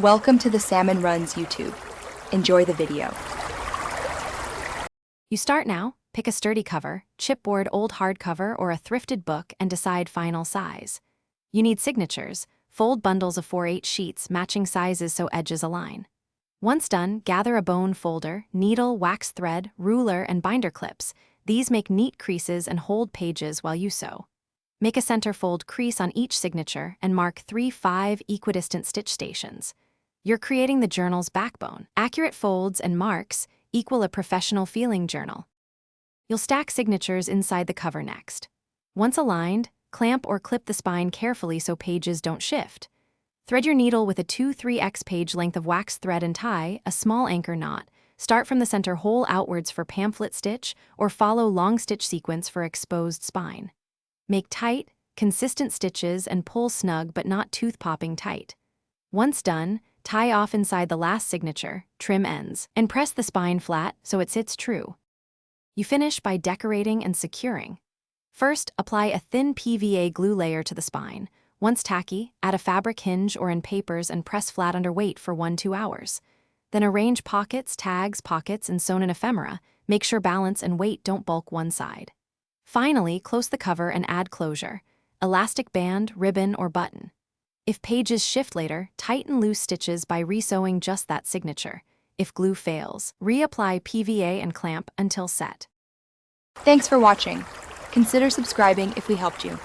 Welcome to the Salmon Runs YouTube. Enjoy the video. You start now, pick a sturdy cover, chipboard old hardcover or a thrifted book and decide final size. You need signatures, fold bundles of 4/8 sheets matching sizes so edges align. Once done, gather a bone folder, needle, wax thread, ruler, and binder clips. These make neat creases and hold pages while you sew. Make a center fold crease on each signature and mark 3-5 equidistant stitch stations. You're creating the journal's backbone. Accurate folds and marks equal a professional-feeling journal. You'll stack signatures inside the cover next. Once aligned, clamp or clip the spine carefully so pages don't shift. Thread your needle with a 2-3x page length of wax thread and tie a small anchor knot. Start from the center hole outwards for pamphlet stitch or follow long stitch sequence for exposed spine. Make tight, consistent stitches and pull snug but not tooth-popping tight. Once done, tie off inside the last signature, trim ends, and press the spine flat so it sits true. You finish by decorating and securing. First, apply a thin PVA glue layer to the spine. Once tacky, add a fabric hinge or in papers and press flat under weight for 1-2 hours. Then arrange pockets, tags, pockets, and sewn in ephemera. Make sure balance and weight don't bulk one side. Finally, close the cover and add closure, elastic band, ribbon, or button. If pages shift later, tighten loose stitches by resewing just that signature. If glue fails, reapply PVA and clamp until set. Thanks for watching. Consider subscribing if we helped you.